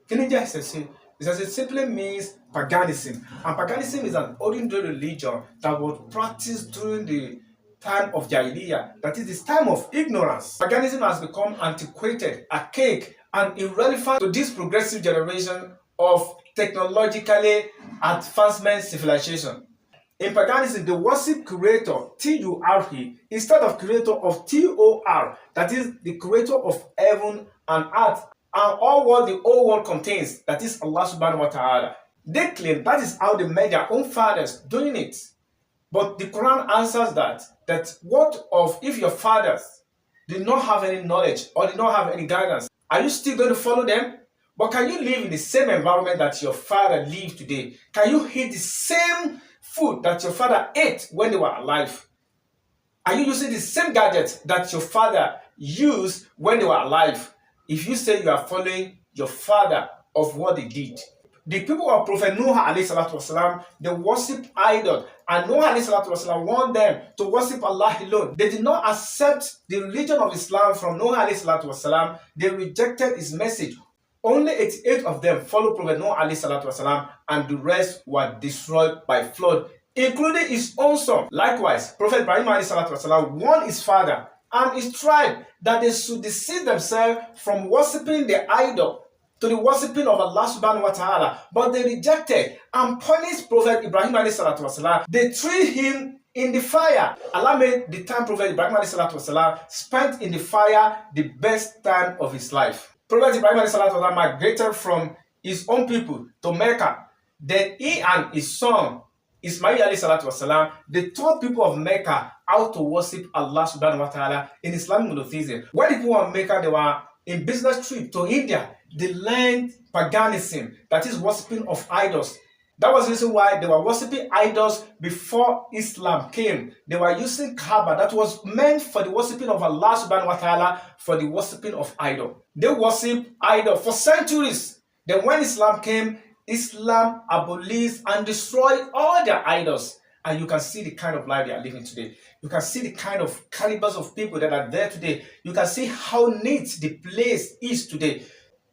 Kinija Isese. Isese simply means paganism. And paganism is an ordinary religion that was practiced during the time of Jahiliyyah, that is, this time of ignorance. Paganism has become antiquated, archaic, and irrelevant to this progressive generation of technologically advancement civilization. In paganism, they worship creator, T-U-R-E, instead of creator of T-O-R, that is the creator of heaven and earth, and all what the whole world contains, that is Allah subhanahu wa ta'ala. They claim that is how they made their own fathers doing it. But the Quran answers that what of if your fathers did not have any knowledge or did not have any guidance? Are you still going to follow them? But can you live in the same environment that your father lived today? Can you eat the same food that your father ate when they were alive? Are you using the same gadgets that your father used when they were alive? If you say you are following your father of what they did. The people of Prophet Noah alayhi salatu wasalam, they worship idols, and Noah alayhi salatu wasalam warned them to worship Allah alone. They did not accept the religion of Islam from Noah alayhi salatu wasalam. They rejected his message. Only 88 of them followed Prophet Noah alayhi salatu wasalam, and the rest were destroyed by flood, including his own son. Likewise, Prophet Ibrahim alayhi salatu wasalam warned his father and his tribe that they should desist themselves from worshipping the idol to the worshipping of Allah subhanahu wa ta'ala. But they rejected and punished Prophet Ibrahim alayhi salatu wasalam. They threw him in the fire. Allah made the time Prophet Ibrahim alayhi salatu wasalam spent in the fire the best time of his life. Prophet Ibrahim alayhi salatu wasalam migrated from his own people to Mecca. Then he and his son Ismail alayhi salatu wasalam, they taught people of Mecca how to worship Allah subhanahu wa ta'ala in Islamic monotheism. When the people of Mecca, they were in business trip to India, they learned paganism, that is worshipping of idols. That was the reason why they were worshipping idols before Islam came. They were using Kaaba that was meant for the worshipping of Allah subhanahu wa ta'ala, for the worshipping of idol. They worshipped idol for centuries. Then when Islam came, Islam abolished and destroyed all their idols. And you can see the kind of life they are living today. You can see the kind of calibers of people that are there today. You can see how neat the place is today.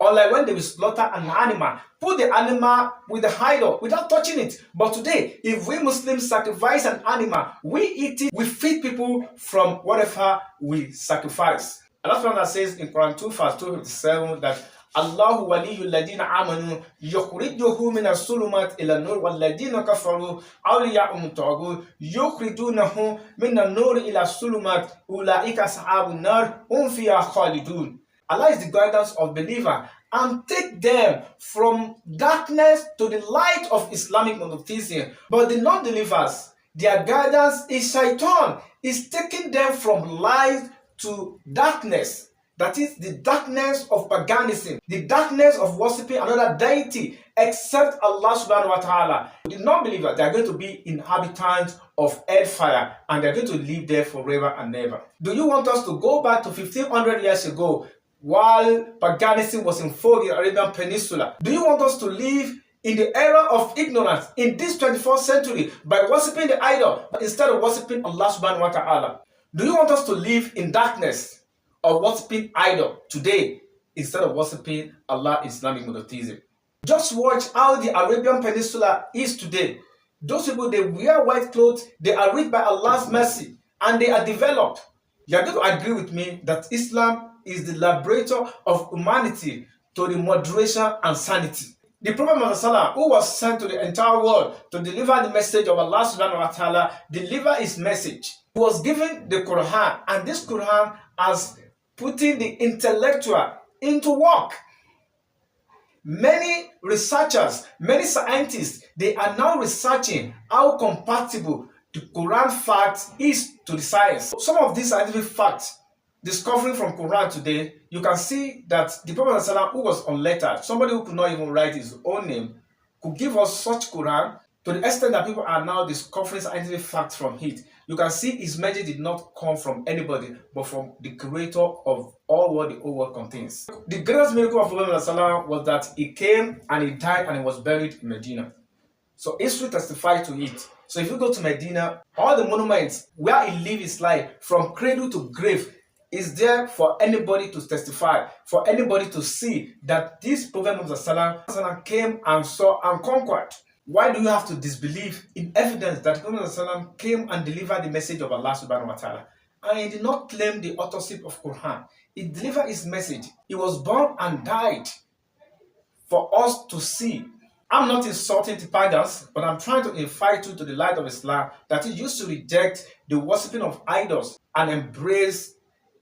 Unlike when they will slaughter an animal, put the animal with the idol without touching it. But today, if we Muslims sacrifice an animal, we eat it, we feed people from whatever we sacrifice. And that's what that says in Quran 2 verse 257 that Allahu waliyul ladina amanu yukhrijuhum min as-sulumat ila an-nur wal ladina kafaru awliya'um taghut yukhrijunahum min an-nur ila as-sulumat ulaika ashabun nar hum fiha khalidun. Allah is the guidance of believer and take them from darkness to the light of Islamic monotheism. But the non-believers, their guidance is shaitan, is taking them from light to darkness. That is the darkness of paganism, the darkness of worshipping another deity except Allah subhanahu wa ta'ala. The non-believers, they are going to be inhabitants of hellfire and they are going to live there forever and ever. Do you want us to go back to 1500 years ago while paganism was in vogue in the Arabian Peninsula? Do you want us to live in the era of ignorance in this 21st century by worshipping the idol instead of worshipping Allah subhanahu wa ta'ala? Do you want us to live in darkness or worshipping idol today instead of worshipping Allah Islamic monotheism? Just watch how the Arabian Peninsula is today. Those people, they wear white clothes, they are rich by Allah's mercy, and they are developed. You are going to agree with me that Islam is the liberator of humanity to the moderation and sanity. The Prophet Muhammad, who was sent to the entire world to deliver the message of Allah subhanahu wa ta'ala, deliver his message. He was given the Quran, and this Quran has putting the intellectual into work. Many researchers, many scientists, they are now researching how compatible the Quran fact is to the science. Some of these scientific facts discovering from Quran today, you can see that the Prophet ﷺ, who was unlettered, somebody who could not even write his own name, could give us such Quran to the extent that people are now discovering scientific facts from it. You can see his message did not come from anybody, but from the creator of all what the whole world contains. The greatest miracle of Prophet ﷺ was that he came and he died and he was buried in Medina. So history testifies to it. So if you go to Medina, all the monuments where he lived his life from cradle to grave, is there for anybody to testify, for anybody to see that this Prophet Muhammad came and saw and conquered. Why do you have to disbelieve in evidence that Prophet came and delivered the message of Allah subhanahu wa ta'ala? And he did not claim the authorship of Quran. He delivered his message. He was born and died for us to see. I'm not insulting the pagans, but I'm trying to invite you to the light of Islam, that is used to reject the worshipping of idols and embrace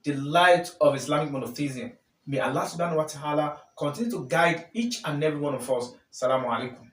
the light of Islamic monotheism. May Allah subhanahu wa ta'ala continue to guide each and every one of us. Assalamu alaikum.